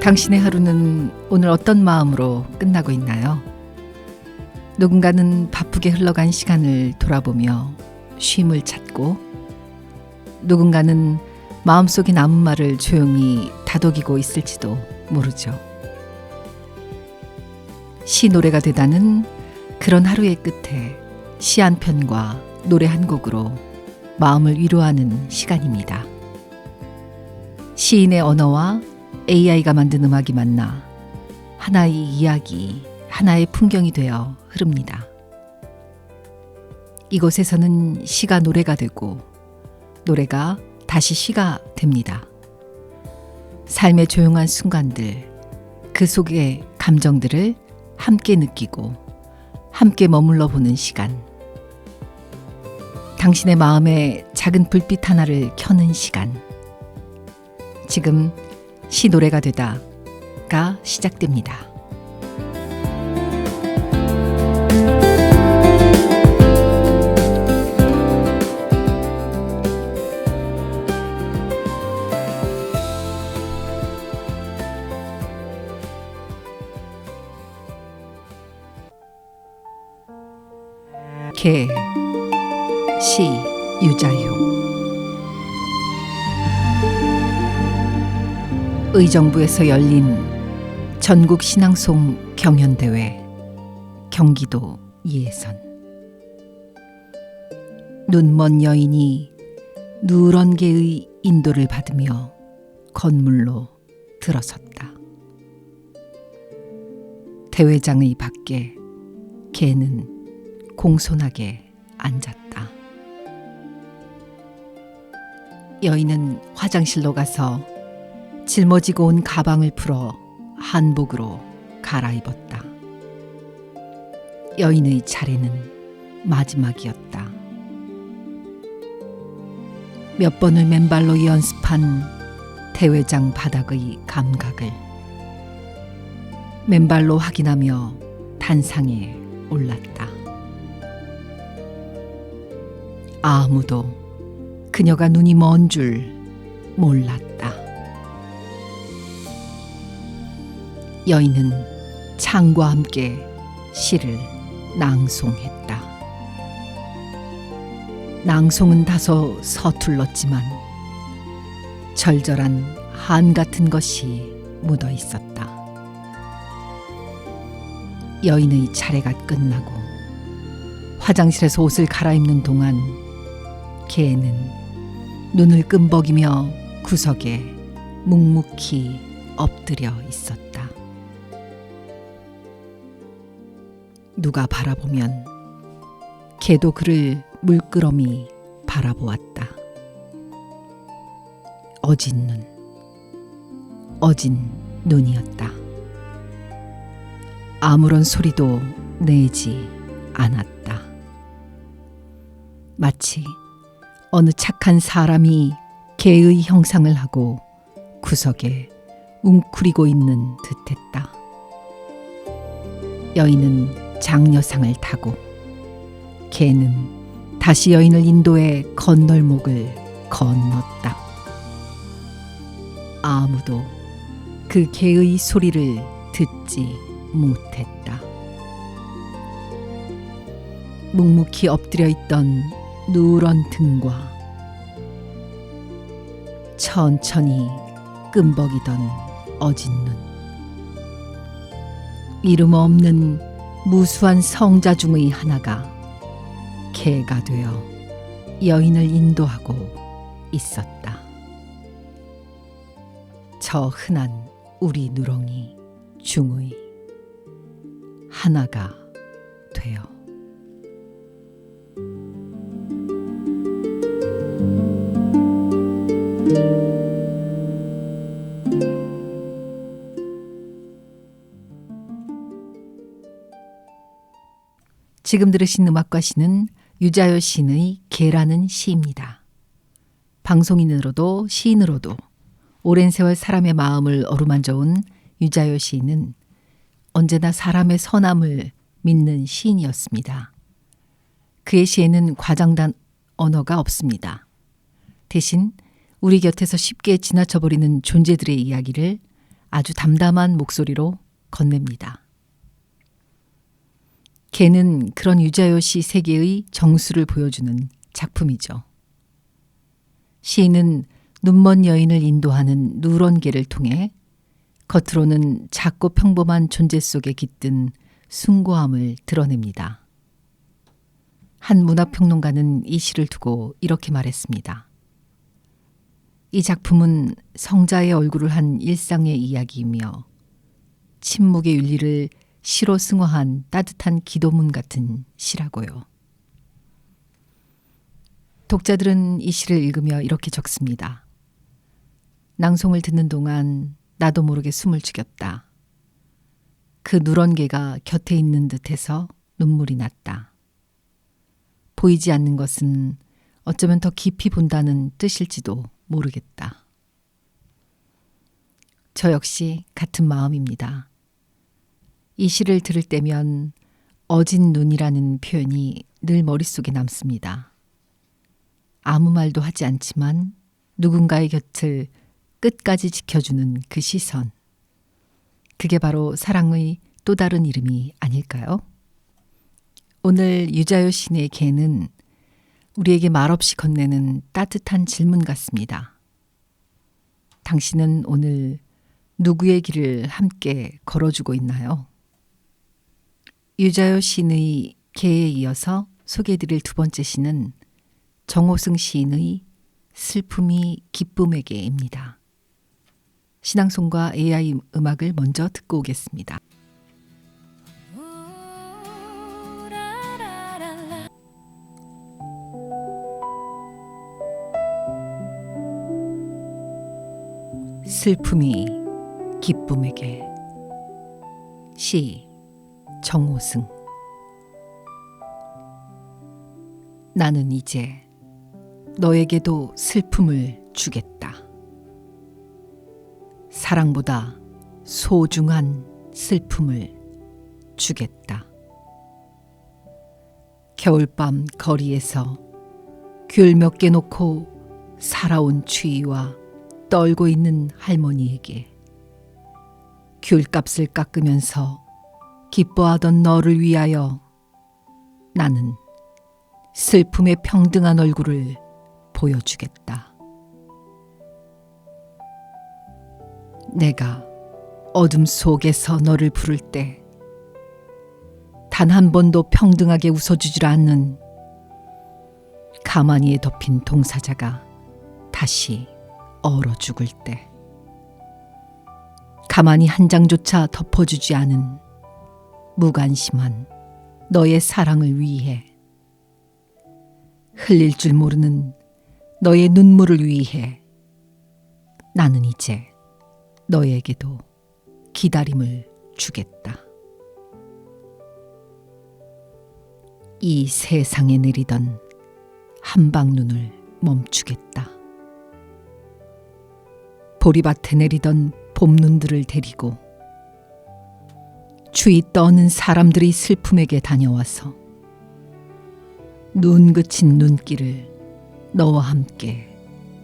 당신의 하루는 오늘 어떤 마음으로 끝나고 있나요? 누군가는 바쁘게 흘러간 시간을 돌아보며 쉼을 찾고, 누군가는 마음속에 남은 말을 조용히 다독이고 있을지도 모르죠. 시 노래가 되다는 그런 하루의 끝에 시 한 편과 노래 한 곡으로 마음을 위로하는 시간입니다. 시인의 언어와 AI가 만든 음악이 만나 하나의 이야기, 하나의 풍경이 되어 흐릅니다. 이곳에서는 시가 노래가 되고 노래가 다시 시가 됩니다. 삶의 조용한 순간들, 그 속의 감정들을 함께 느끼고 함께 머물러 보는 시간. 당신의 마음에 작은 불빛 하나를 켜는 시간. 지금 시 노래가 되다가 시작됩니다. 개, 시, 유자효. 의정부에서 열린 전국 신앙송 경연대회 경기도 예선. 눈먼 여인이 누런 개의 인도를 받으며 건물로 들어섰다. 대회장의 밖에 개는 공손하게 앉았다. 여인은 화장실로 가서 짊어지고 온 가방을 풀어 한복으로 갈아입었다. 여인의 차례는 마지막이었다. 몇 번을 맨발로 연습한 대회장 바닥의 감각을 맨발로 확인하며 단상에 올랐다. 아무도 그녀가 눈이 먼 줄 몰랐다. 여인은 창과 함께 시를 낭송했다. 낭송은 다소 서툴렀지만 절절한 한 같은 것이 묻어 있었다. 여인의 차례가 끝나고 화장실에서 옷을 갈아입는 동안 개는 눈을 끔벅이며 구석에 묵묵히 엎드려 있었다. 누가 바라보면 개도 그를 물끄러미 바라보았다. 어진 눈이었다. 아무런 소리도 내지 않았다. 마치 어느 착한 사람이 개의 형상을 하고 구석에 웅크리고 있는 듯했다. 여인은 장려상을 타고 개는 다시 여인을 인도해 건널목을 건넜다. 아무도 그 개의 소리를 듣지 못했다. 묵묵히 엎드려 있던 누런 등과 천천히 끔벅이던 어진 눈. 이름 없는 무수한 성자 중의 하나가 개가 되어 여인을 인도하고 있었다. 저 흔한 우리 누렁이 중의 하나가 되어. 지금 들으신 음악과 시는 유자효 시인의 개라는 시입니다. 방송인으로도 시인으로도 오랜 세월 사람의 마음을 어루만져온 유자효 시인은 언제나 사람의 선함을 믿는 시인이었습니다. 그의 시에는 과장된 언어가 없습니다. 대신 우리 곁에서 쉽게 지나쳐버리는 존재들의 이야기를 아주 담담한 목소리로 건넵니다. 개는 그런 유자요 시 세계의 정수를 보여주는 작품이죠. 시인은 눈먼 여인을 인도하는 누런 개를 통해 겉으로는 작고 평범한 존재 속에 깃든 숭고함을 드러냅니다. 한 문화평론가는 이 시를 두고 이렇게 말했습니다. 이 작품은 성자의 얼굴을 한 일상의 이야기이며 침묵의 윤리를 시로 승화한 따뜻한 기도문 같은 시라고요. 독자들은 이 시를 읽으며 이렇게 적습니다. 낭송을 듣는 동안 나도 모르게 숨을 죽였다. 그 누런 개가 곁에 있는 듯해서 눈물이 났다. 보이지 않는 것은 어쩌면 더 깊이 본다는 뜻일지도 모르겠다. 저 역시 같은 마음입니다. 이 시를 들을 때면 어진 눈이라는 표현이 늘 머릿속에 남습니다. 아무 말도 하지 않지만 누군가의 곁을 끝까지 지켜주는 그 시선. 그게 바로 사랑의 또 다른 이름이 아닐까요? 오늘 유자요 시인의 개는 우리에게 말없이 건네는 따뜻한 질문 같습니다. 당신은 오늘 누구의 길을 함께 걸어주고 있나요? 유자요 시인의 개에 이어서 소개해드릴 두 번째 시는 정호승 시인의 슬픔이 기쁨에게입니다. 신앙송과 AI 음악을 먼저 듣고 오겠습니다. 슬픔이 기쁨에게. 시 정호승. 나는 이제 너에게도 슬픔을 주겠다. 사랑보다 소중한 슬픔을 주겠다. 겨울밤 거리에서 귤 몇 개 놓고 살아온 추위와 떨고 있는 할머니에게 귤값을 깎으면서 기뻐하던 너를 위하여 나는 슬픔의 평등한 얼굴을 보여주겠다. 내가 어둠 속에서 너를 부를 때 단 한 번도 평등하게 웃어주질 않는 가만히에 덮인 동사자가 다시 얼어 죽을 때, 가만히 한 장조차 덮어주지 않은 무관심한 너의 사랑을 위해, 흘릴 줄 모르는 너의 눈물을 위해 나는 이제 너에게도 기다림을 주겠다. 이 세상에 내리던 한방눈을 멈추겠다. 보리밭에 내리던 봄눈들을 데리고 추위 떠는 사람들이 슬픔에게 다녀와서 눈 그친 눈길을 너와 함께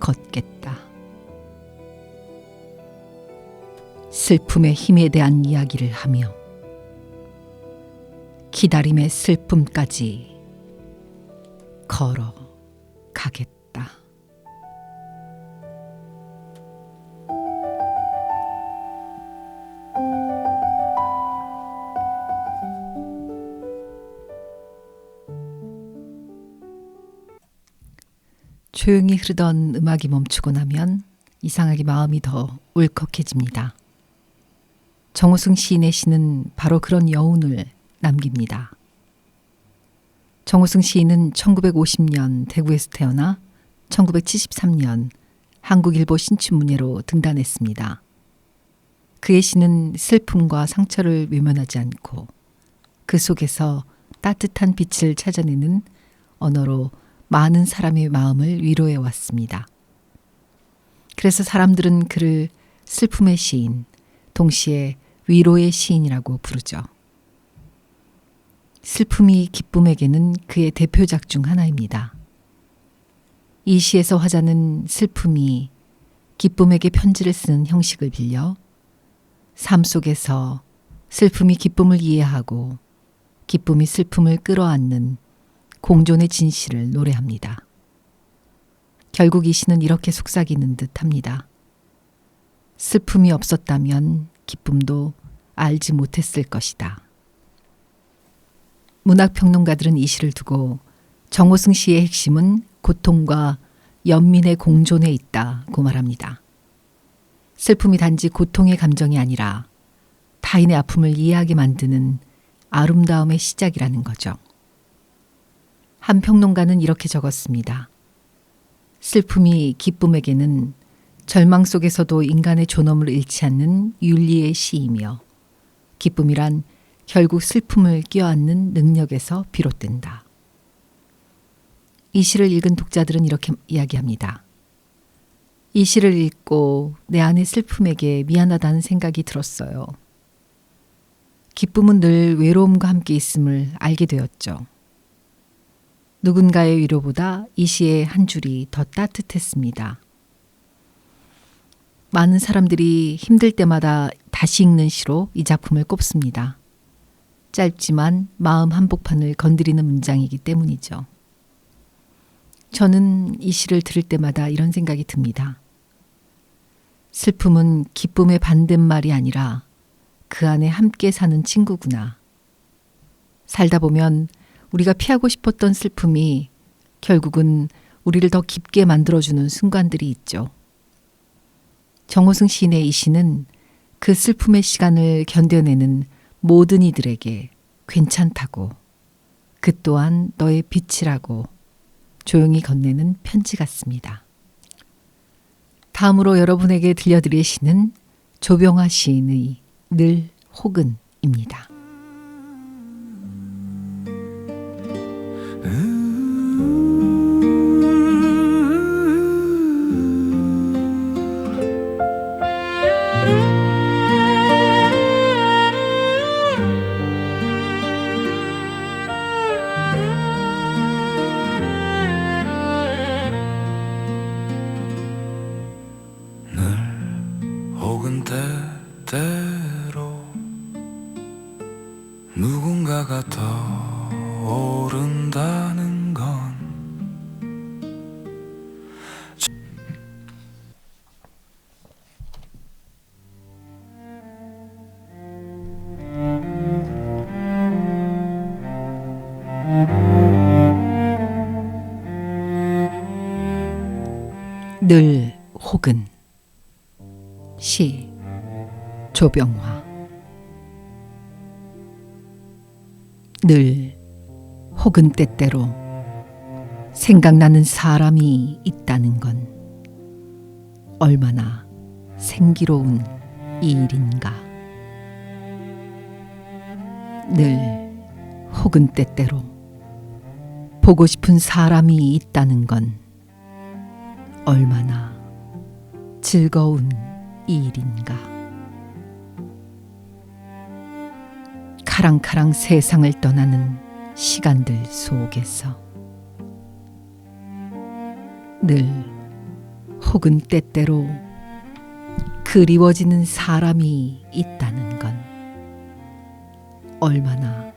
걷겠다. 슬픔의 힘에 대한 이야기를 하며 기다림의 슬픔까지 걸어가겠다. 조용히 흐르던 음악이 멈추고 나면 이상하게 마음이 더 울컥해집니다. 정호승 시인의 시는 바로 그런 여운을 남깁니다. 정호승 시인은 1950년 대구에서 태어나 1973년 한국일보 신춘문예로 등단했습니다. 그의 시는 슬픔과 상처를 외면하지 않고 그 속에서 따뜻한 빛을 찾아내는 언어로 많은 사람의 마음을 위로해 왔습니다. 그래서 사람들은 그를 슬픔의 시인, 동시에 위로의 시인이라고 부르죠. 슬픔이 기쁨에게는 그의 대표작 중 하나입니다. 이 시에서 화자는 슬픔이 기쁨에게 편지를 쓰는 형식을 빌려 삶 속에서 슬픔이 기쁨을 이해하고 기쁨이 슬픔을 끌어안는 공존의 진실을 노래합니다. 결국 이 시는 이렇게 속삭이는 듯합니다. 슬픔이 없었다면 기쁨도 알지 못했을 것이다. 문학평론가들은 이 시를 두고 정호승 시의 핵심은 고통과 연민의 공존에 있다고 말합니다. 슬픔이 단지 고통의 감정이 아니라 타인의 아픔을 이해하게 만드는 아름다움의 시작이라는 거죠. 한 평론가는 이렇게 적었습니다. 슬픔이 기쁨에게는 절망 속에서도 인간의 존엄을 잃지 않는 윤리의 시이며 기쁨이란 결국 슬픔을 껴안는 능력에서 비롯된다. 이 시를 읽은 독자들은 이렇게 이야기합니다. 이 시를 읽고 내 안의 슬픔에게 미안하다는 생각이 들었어요. 기쁨은 늘 외로움과 함께 있음을 알게 되었죠. 누군가의 위로보다 이 시의 한 줄이 더 따뜻했습니다. 많은 사람들이 힘들 때마다 다시 읽는 시로 이 작품을 꼽습니다. 짧지만 마음 한복판을 건드리는 문장이기 때문이죠. 저는 이 시를 들을 때마다 이런 생각이 듭니다. 슬픔은 기쁨의 반대말이 아니라 그 안에 함께 사는 친구구나. 살다 보면 우리가 피하고 싶었던 슬픔이 결국은 우리를 더 깊게 만들어주는 순간들이 있죠. 정호승 시인의 이 시는 그 슬픔의 시간을 견뎌내는 모든 이들에게 괜찮다고, 그 또한 너의 빛이라고 조용히 건네는 편지 같습니다. 다음으로 여러분에게 들려드릴 시는 조병화 시인의 늘 혹은입니다. 혹은 때때로 누군가가 떠오른다는 건 늘 혹은 시 조병화. 늘 혹은 때때로 생각나는 사람이 있다는 건 얼마나 생기로운 일인가. 늘 혹은 때때로 보고 싶은 사람이 있다는 건 얼마나 즐거운 일인가. 카랑카랑 세상을 떠나는 시간들 속에서 늘 혹은 때때로 그리워지는 사람이 있다는 건 얼마나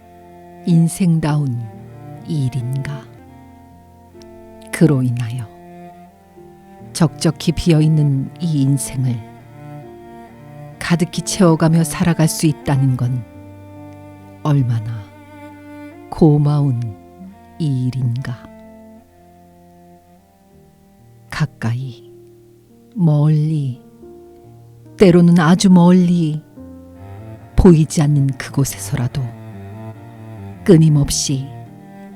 인생다운 일인가. 그로 인하여 적적히 비어있는 이 인생을 가득히 채워가며 살아갈 수 있다는 건 얼마나 고마운 일인가. 가까이, 멀리, 때로는 아주 멀리 보이지 않는 그곳에서라도 끊임없이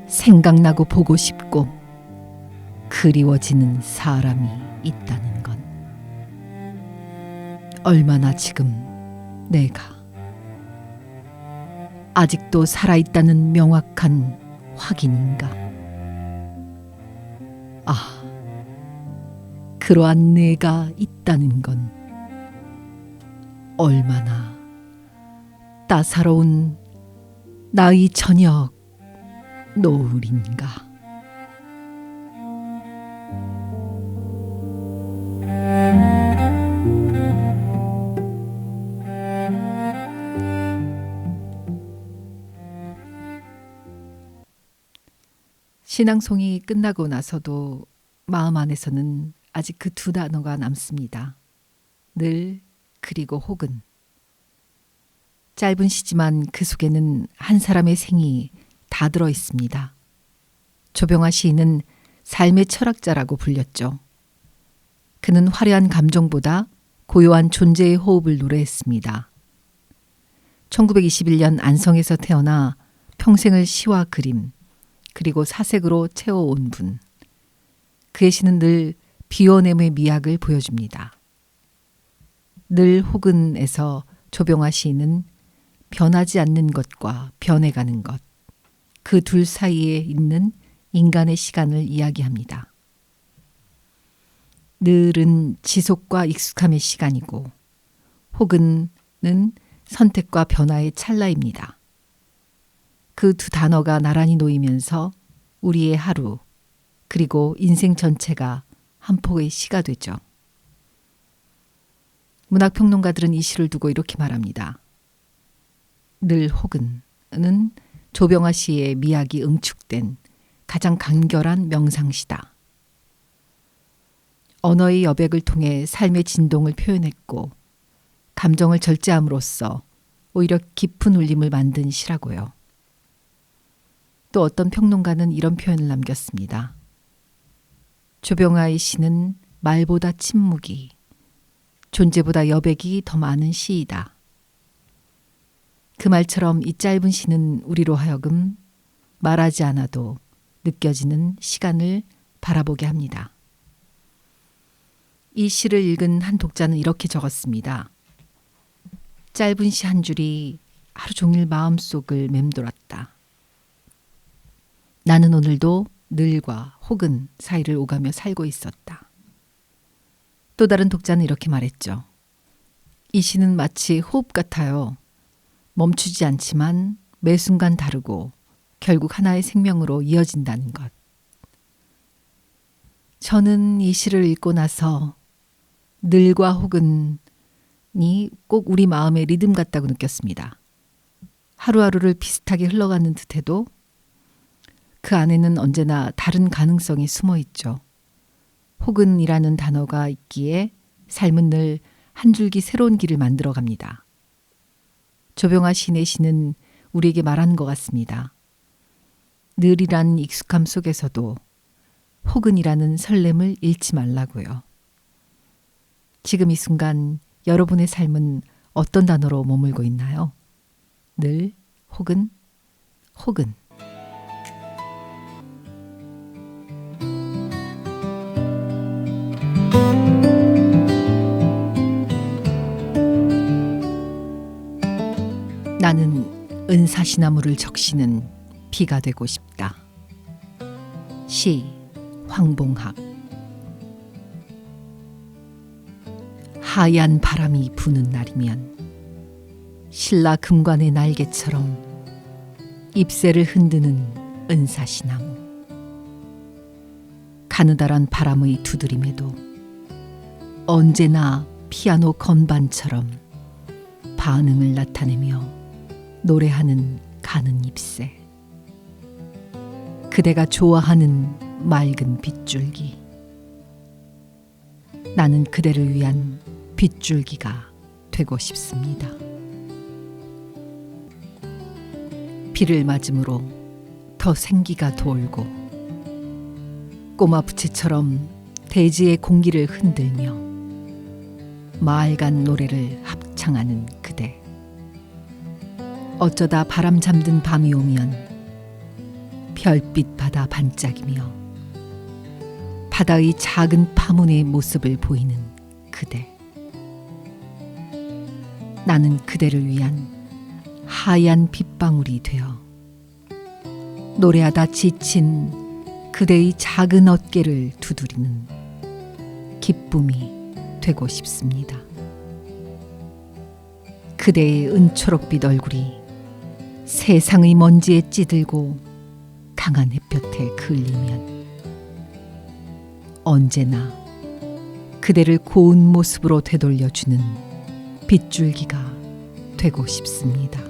생각나고 보고 싶고 그리워지는 사람이 있다는 건 얼마나 지금 내가 아직도 살아있다는 명확한 확인인가. 아, 그러한 내가 있다는 건 얼마나 따사로운 나의 저녁 노을인가. 신앙송이 끝나고 나서도 마음 안에서는 아직 그 두 단어가 남습니다. 늘 그리고 혹은. 짧은 시지만 그 속에는 한 사람의 생이 다 들어 있습니다. 조병아 시인은 삶의 철학자라고 불렸죠. 그는 화려한 감정보다 고요한 존재의 호흡을 노래했습니다. 1921년 안성에서 태어나 평생을 시와 그림, 그리고 사색으로 채워온 분. 그의 시는 늘 비워냄의 미학을 보여줍니다. 늘 혹은에서 조병아 시인은 변하지 않는 것과 변해가는 것, 그 둘 사이에 있는 인간의 시간을 이야기합니다. 늘은 지속과 익숙함의 시간이고 혹은은 선택과 변화의 찰나입니다. 그 두 단어가 나란히 놓이면서 우리의 하루 그리고 인생 전체가 한 폭의 시가 되죠. 문학평론가들은 이 시를 두고 이렇게 말합니다. 늘 혹은은 조병아 시의 미학이 응축된 가장 간결한 명상시다. 언어의 여백을 통해 삶의 진동을 표현했고 감정을 절제함으로써 오히려 깊은 울림을 만든 시라고요. 또 어떤 평론가는 이런 표현을 남겼습니다. 조병아의 시는 말보다 침묵이, 존재보다 여백이 더 많은 시이다. 그 말처럼 이 짧은 시는 우리로 하여금 말하지 않아도 느껴지는 시간을 바라보게 합니다. 이 시를 읽은 한 독자는 이렇게 적었습니다. 짧은 시 한 줄이 하루 종일 마음속을 맴돌았다. 나는 오늘도 늘과 혹은 사이를 오가며 살고 있었다. 또 다른 독자는 이렇게 말했죠. 이 시는 마치 호흡 같아요. 멈추지 않지만 매 순간 다르고 결국 하나의 생명으로 이어진다는 것. 저는 이 시를 읽고 나서 늘과 혹은이 꼭 우리 마음의 리듬 같다고 느꼈습니다. 하루하루를 비슷하게 흘러가는 듯해도 그 안에는 언제나 다른 가능성이 숨어 있죠. 혹은이라는 단어가 있기에 삶은 늘 한 줄기 새로운 길을 만들어 갑니다. 조병아 시인의 시는 우리에게 말하는 것 같습니다. 늘이라는 익숙함 속에서도 혹은이라는 설렘을 잃지 말라고요. 지금 이 순간 여러분의 삶은 어떤 단어로 머물고 있나요? 늘, 혹은, 혹은. 나는 은사시나무를 적시는 비가 되고 싶다. 시 황봉학. 하얀 바람이 부는 날이면 신라 금관의 날개처럼 잎새를 흔드는 은사시나무. 가느다란 바람의 두드림에도 언제나 피아노 건반처럼 반응을 나타내며 노래하는 가는 잎새. 그대가 좋아하는 맑은 빗줄기. 나는 그대를 위한 빗줄기가 되고 싶습니다. 비를 맞음으로 더 생기가 돌고 꼬마 부채처럼 대지의 공기를 흔들며 맑은 노래를 합창하는 그대. 어쩌다 바람 잠든 밤이 오면 별빛 바다 반짝이며 바다의 작은 파문의 모습을 보이는 그대. 나는 그대를 위한 하얀 빗방울이 되어 노래하다 지친 그대의 작은 어깨를 두드리는 기쁨이 되고 싶습니다. 그대의 은초록빛 얼굴이 세상의 먼지에 찌들고 강한 햇볕에 그을리면 언제나 그대를 고운 모습으로 되돌려주는 빗줄기가 되고 싶습니다.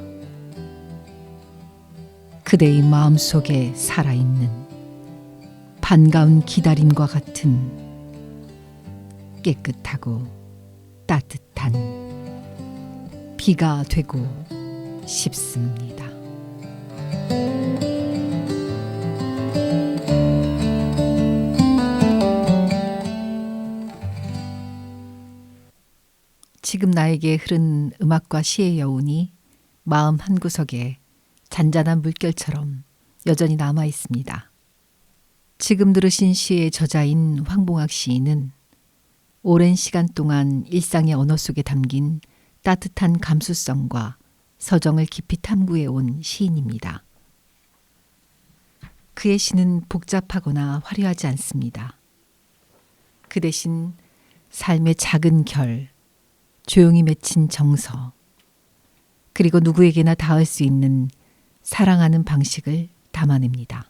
그대의 마음속에 살아있는 반가운 기다림과 같은 깨끗하고 따뜻한 비가 되고 싶습니다. 지금 나에게 흐른 음악과 시의 여운이 마음 한구석에 잔잔한 물결처럼 여전히 남아 있습니다. 지금 들으신 시의 저자인 황봉학 시인은 오랜 시간 동안 일상의 언어 속에 담긴 따뜻한 감수성과 서정을 깊이 탐구해 온 시인입니다. 그의 시는 복잡하거나 화려하지 않습니다. 그 대신 삶의 작은 결, 조용히 맺힌 정서, 그리고 누구에게나 닿을 수 있는 사랑하는 방식을 담아냅니다.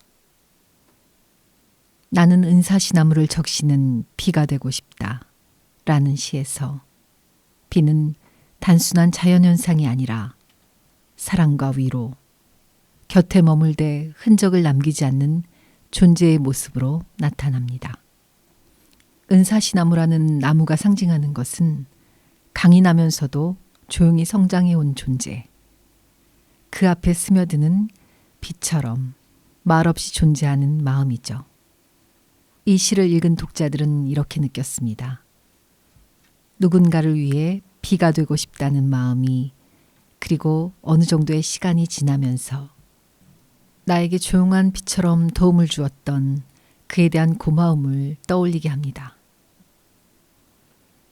나는 은사시나무를 적시는 비가 되고 싶다 라는 시에서 비는 단순한 자연현상이 아니라 사랑과 위로, 곁에 머물되 흔적을 남기지 않는 존재의 모습으로 나타납니다. 은사시나무라는 나무가 상징하는 것은 강인하면서도 조용히 성장해온 존재, 그 앞에 스며드는 비처럼 말없이 존재하는 마음이죠. 이 시를 읽은 독자들은 이렇게 느꼈습니다. 누군가를 위해 비가 되고 싶다는 마음이, 그리고 어느 정도의 시간이 지나면서 나에게 조용한 비처럼 도움을 주었던 그에 대한 고마움을 떠올리게 합니다.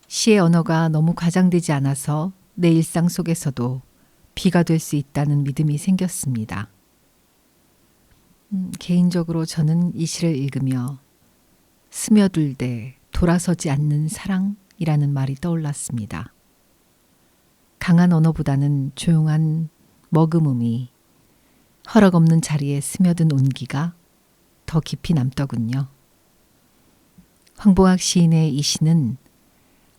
시의 언어가 너무 과장되지 않아서 내 일상 속에서도 비가 될 수 있다는 믿음이 생겼습니다. 개인적으로 저는 이 시를 읽으며 스며들되 돌아서지 않는 사랑이라는 말이 떠올랐습니다. 강한 언어보다는 조용한 머금음이, 허락 없는 자리에 스며든 온기가 더 깊이 남더군요. 황봉학 시인의 이 시는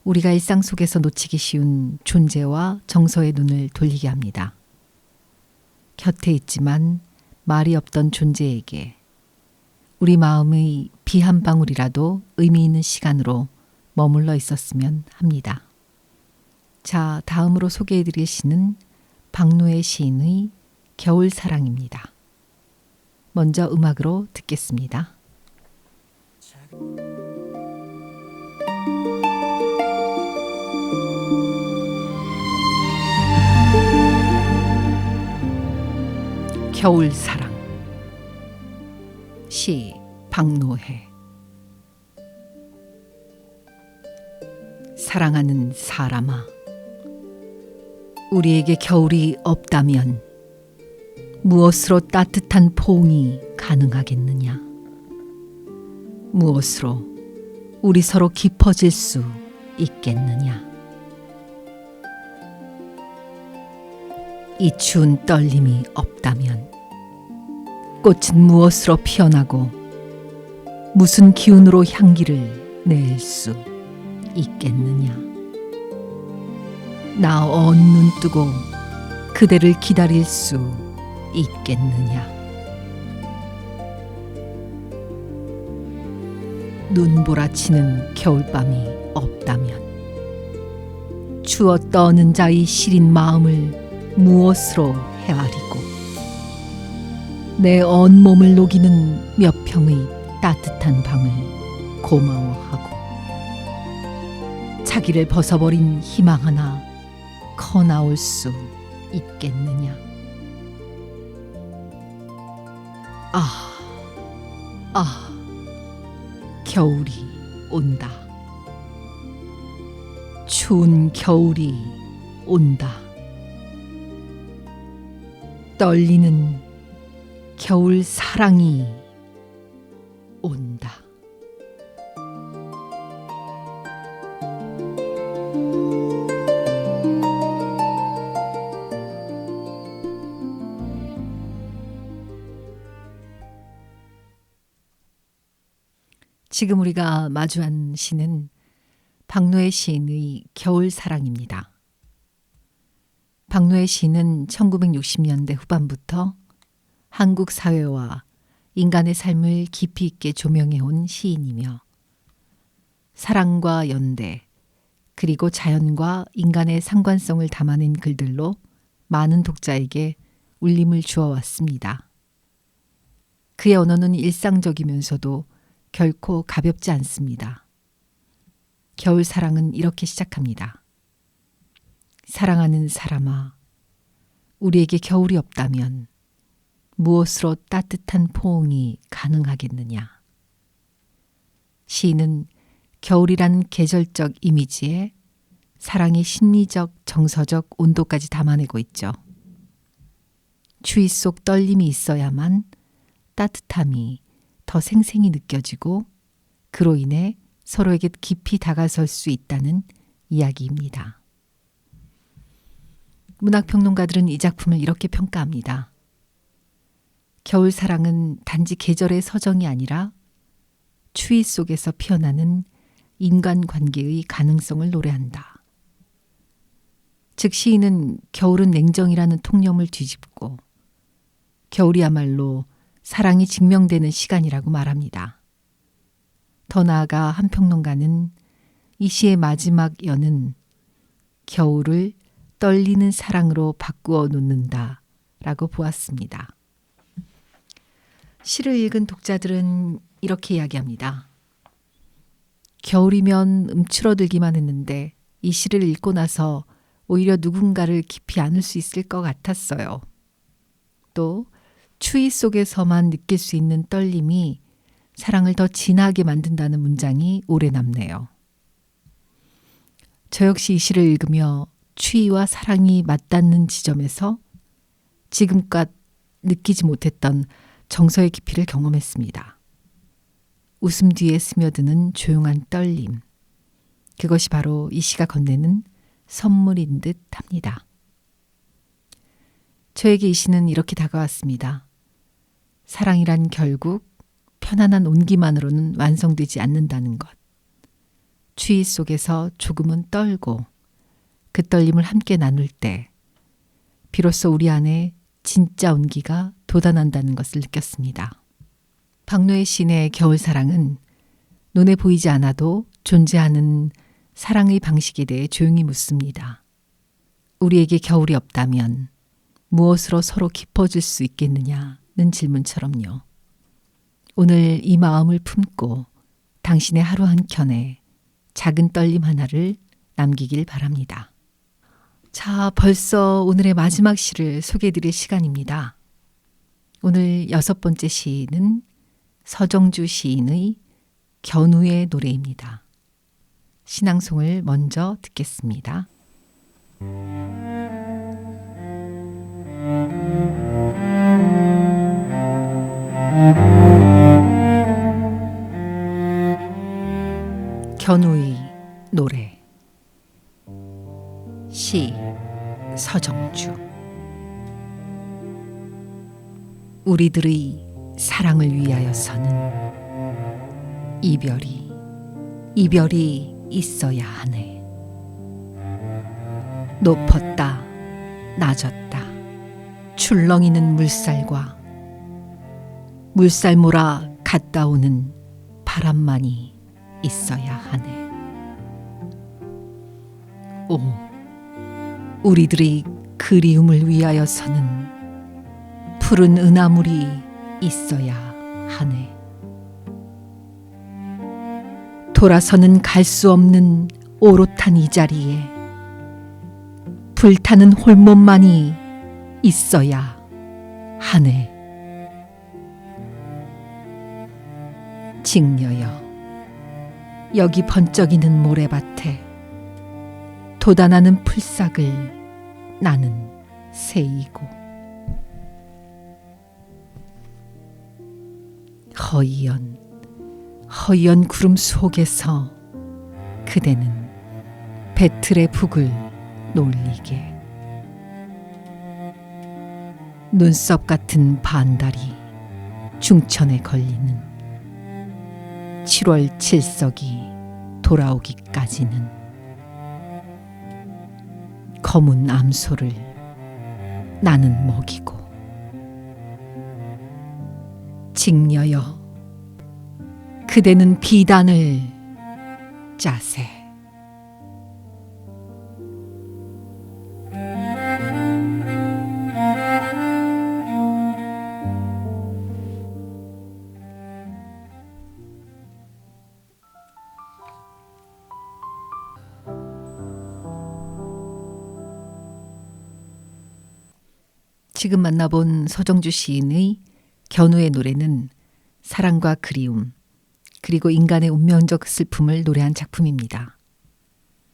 우리가 일상 속에서 놓치기 쉬운 존재와 정서의 눈을 돌리게 합니다. 곁에 있지만 말이 없던 존재에게 우리 마음의 비 한 방울이라도 의미 있는 시간으로 머물러 있었으면 합니다. 자, 다음으로 소개해드릴 시는 박노해 시인의 겨울사랑입니다. 먼저 음악으로 듣겠습니다. 겨울사랑. 시 박노해. 사랑하는 사람아, 우리에게 겨울이 없다면 무엇으로 따뜻한 포옹이 가능하겠느냐? 무엇으로 우리 서로 깊어질 수 있겠느냐? 이 추운 떨림이 없다면 꽃은 무엇으로 피어나고 무슨 기운으로 향기를 낼 수 있겠느냐? 나 언 눈 뜨고 그대를 기다릴 수 있겠느냐? 눈보라치는 겨울밤이 없다면 추워 떠는 자의 시린 마음을 무엇으로 헤아리고 내 온몸을 녹이는 몇 평의 따뜻한 방을 고마워하고 자기를 벗어버린 희망 하나 커나올 수 있겠느냐? 겨울이 온다. 추운 겨울이 온다. 떨리는 겨울 사랑이 온다. 지금 우리가 마주한 시는 박노해 시인의 겨울사랑입니다. 박노해 시인은 1960년대 후반부터 한국 사회와 인간의 삶을 깊이 있게 조명해온 시인이며 사랑과 연대 그리고 자연과 인간의 상관성을 담아낸 글들로 많은 독자에게 울림을 주어왔습니다. 그의 언어는 일상적이면서도 결코 가볍지 않습니다. 겨울 사랑은 이렇게 시작합니다. 사랑하는 사람아, 우리에게 겨울이 없다면 무엇으로 따뜻한 포옹이 가능하겠느냐. 시인은 겨울이라는 계절적 이미지에 사랑의 심리적, 정서적 온도까지 담아내고 있죠. 추위 속 떨림이 있어야만 따뜻함이 더 생생히 느껴지고 그로 인해 서로에게 깊이 다가설 수 있다는 이야기입니다. 문학평론가들은 이 작품을 이렇게 평가합니다. 겨울 사랑은 단지 계절의 서정이 아니라 추위 속에서 피어나는 인간관계의 가능성을 노래한다. 즉 시인은 겨울은 냉정이라는 통념을 뒤집고 겨울이야말로 사랑이 증명되는 시간이라고 말합니다. 더 나아가 한 평론가는 이 시의 마지막 연은 겨울을 떨리는 사랑으로 바꾸어 놓는다 라고 보았습니다. 시를 읽은 독자들은 이렇게 이야기합니다. 겨울이면 움츠러들기만 했는데 이 시를 읽고 나서 오히려 누군가를 깊이 안을 수 있을 것 같았어요. 또 추위 속에서만 느낄 수 있는 떨림이 사랑을 더 진하게 만든다는 문장이 오래 남네요. 저 역시 이 시를 읽으며 추위와 사랑이 맞닿는 지점에서 지금껏 느끼지 못했던 정서의 깊이를 경험했습니다. 웃음 뒤에 스며드는 조용한 떨림. 그것이 바로 이 시가 건네는 선물인 듯 합니다. 저에게 이 시는 이렇게 다가왔습니다. 사랑이란 결국 편안한 온기만으로는 완성되지 않는다는 것. 추위 속에서 조금은 떨고 그 떨림을 함께 나눌 때 비로소 우리 안에 진짜 온기가 돋아난다는 것을 느꼈습니다. 박노해 시인의 겨울사랑은 눈에 보이지 않아도 존재하는 사랑의 방식에 대해 조용히 묻습니다. 우리에게 겨울이 없다면 무엇으로 서로 깊어질 수 있겠느냐는 질문처럼요. 오늘 이 마음을 품고 당신의 하루 한켠에 작은 떨림 하나를 남기길 바랍니다. 자, 벌써 오늘의 마지막 시를 소개해드릴 시간입니다. 오늘 6번째 시는 서정주 시인의 견우의 노래입니다. 신앙송을 먼저 듣겠습니다. 견우의 노래. 시 서정주. 우리들의 사랑을 위하여서는 이별이 있어야 하네. 높았다 낮았다 출렁이는 물살과 물살 몰아 갔다 오는 바람만이 있어야 하네. 오, 우리들의 그리움을 위하여서는 푸른 은하물이 있어야 하네. 돌아서는 갈 수 없는 오롯한 이 자리에 불타는 홀몸만이 있어야 하네. 직녀여, 여기 번쩍이는 모래밭에 돋아나는 풀싹을 나는 새이고 허이연 구름 속에서 그대는 배틀의 북을 놀리게 눈썹 같은 반달이 중천에 걸리는 7월 칠석이 돌아오기까지는 검은 암소를 나는 먹이고 직녀여, 그대는 비단을 짜세. 지금 만나본 서정주 시인의 견우의 노래는 사랑과 그리움, 그리고 인간의 운명적 슬픔을 노래한 작품입니다.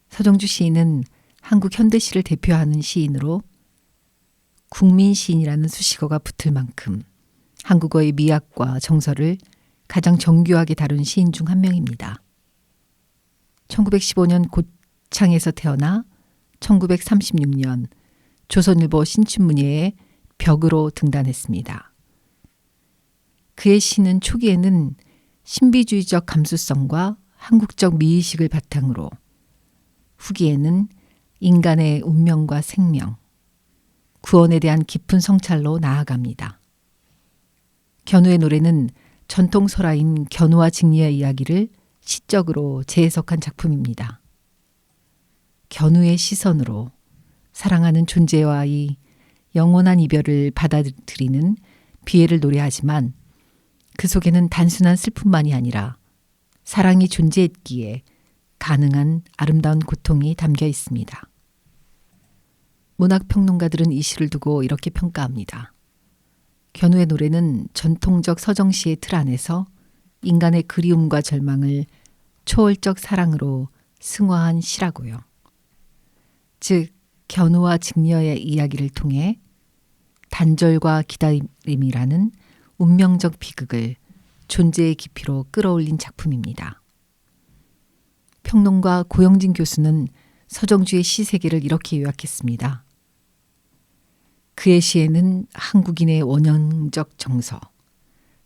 서정주 시인은 한국 현대시를 대표하는 시인으로 국민시인이라는 수식어가 붙을 만큼 한국어의 미학과 정서를 가장 정교하게 다룬 시인 중 한 명입니다. 1915년 고창에서 태어나 1936년 조선일보 신춘문예에 벽으로 등단했습니다. 그의 시는 초기에는 신비주의적 감수성과 한국적 미의식을 바탕으로, 후기에는 인간의 운명과 생명, 구원에 대한 깊은 성찰로 나아갑니다. 견우의 노래는 전통 설화인 견우와 직녀의 이야기를 시적으로 재해석한 작품입니다. 견우의 시선으로 사랑하는 존재와의 영원한 이별을 받아들이는 비애를 노래하지만 그 속에는 단순한 슬픔만이 아니라 사랑이 존재했기에 가능한 아름다운 고통이 담겨 있습니다. 문학평론가들은 이 시를 두고 이렇게 평가합니다. 견우의 노래는 전통적 서정시의 틀 안에서 인간의 그리움과 절망을 초월적 사랑으로 승화한 시라고요. 즉, 견우와 직녀의 이야기를 통해 단절과 기다림이라는 운명적 비극을 존재의 깊이로 끌어올린 작품입니다. 평론가 고영진 교수는 서정주의 시 세계를 이렇게 요약했습니다. 그의 시에는 한국인의 원형적 정서,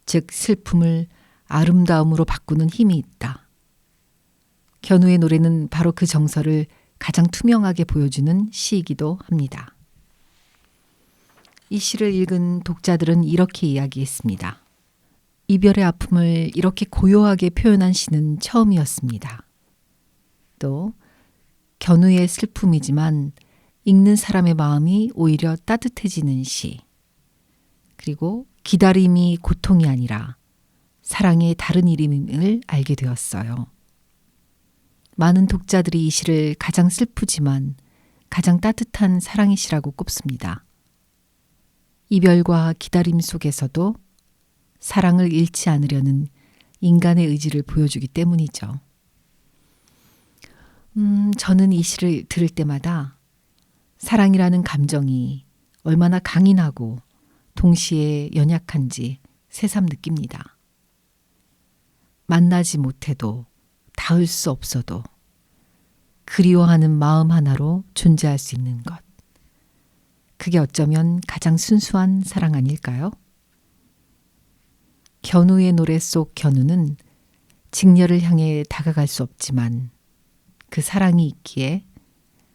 즉 슬픔을 아름다움으로 바꾸는 힘이 있다. 견우의 노래는 바로 그 정서를 가장 투명하게 보여주는 시이기도 합니다. 이 시를 읽은 독자들은 이렇게 이야기했습니다. 이별의 아픔을 이렇게 고요하게 표현한 시는 처음이었습니다. 또 견우의 슬픔이지만 읽는 사람의 마음이 오히려 따뜻해지는 시, 그리고 기다림이 고통이 아니라 사랑의 다른 이름임을 알게 되었어요. 많은 독자들이 이 시를 가장 슬프지만 가장 따뜻한 사랑의 시라고 꼽습니다. 이별과 기다림 속에서도 사랑을 잃지 않으려는 인간의 의지를 보여주기 때문이죠. 저는 이 시를 들을 때마다 사랑이라는 감정이 얼마나 강인하고 동시에 연약한지 새삼 느낍니다. 만나지 못해도, 닿을 수 없어도 그리워하는 마음 하나로 존재할 수 있는 것. 그게 어쩌면 가장 순수한 사랑 아닐까요? 견우의 노래 속 견우는 직녀를 향해 다가갈 수 없지만 그 사랑이 있기에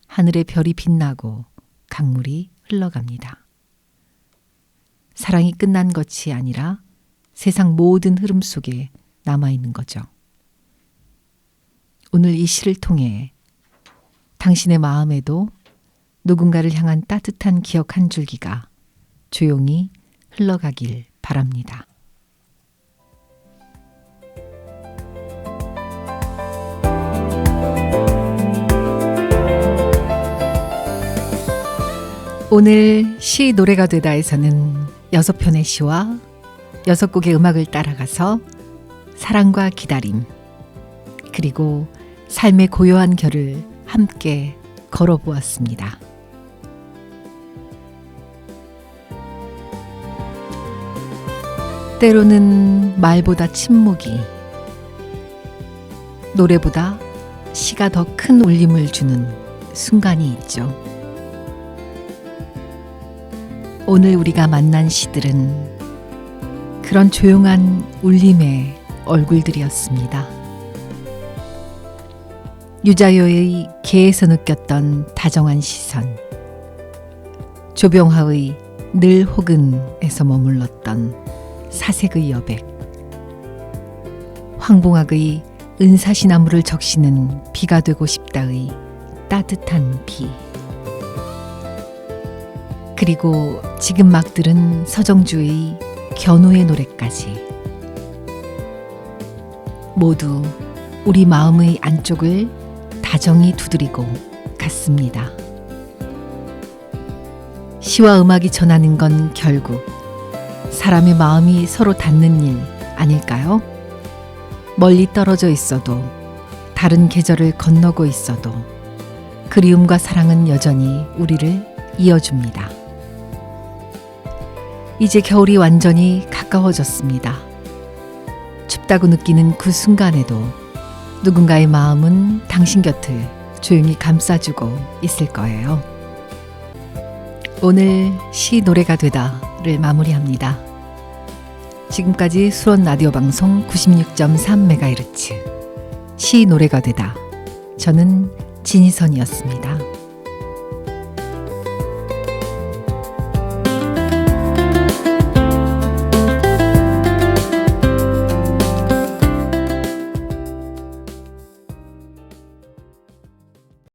하늘의 별이 빛나고 강물이 흘러갑니다. 사랑이 끝난 것이 아니라 세상 모든 흐름 속에 남아있는 거죠. 오늘 이 시를 통해 당신의 마음에도 누군가를 향한 따뜻한 기억 한 줄기가 조용히 흘러가길 바랍니다. 오늘 시 노래가 되다에서는 6편의 시와 6곡의 음악을 따라가서 사랑과 기다림, 그리고 삶의 고요한 결을 함께 걸어보았습니다. 때로는 말보다 침묵이, 노래보다 시가 더 큰 울림을 주는 순간이 있죠. 오늘 우리가 만난 시들은 그런 조용한 울림의 얼굴들이었습니다. 유자요의 개에서 느꼈던 다정한 시선, 조병하의 늘 혹은에서 머물렀던 사색의 여백, 황봉학의 은사시나무를 적시는 비가 되고 싶다의 따뜻한 비, 그리고 지금 막 들은 서정주의 견우의 노래까지 모두 우리 마음의 안쪽을 다정히 두드리고 갔습니다. 시와 음악이 전하는 건 결국 사람의 마음이 서로 닿는 일 아닐까요? 멀리 떨어져 있어도, 다른 계절을 건너고 있어도 그리움과 사랑은 여전히 우리를 이어줍니다. 이제 겨울이 완전히 가까워졌습니다. 춥다고 느끼는 그 순간에도 누군가의 마음은 당신 곁을 조용히 감싸주고 있을 거예요. 오늘 시 노래가 되다를 마무리합니다. 지금까지 수원 라디오 방송 96.3MHz 시 노래가 되다. 저는 진희선이었습니다.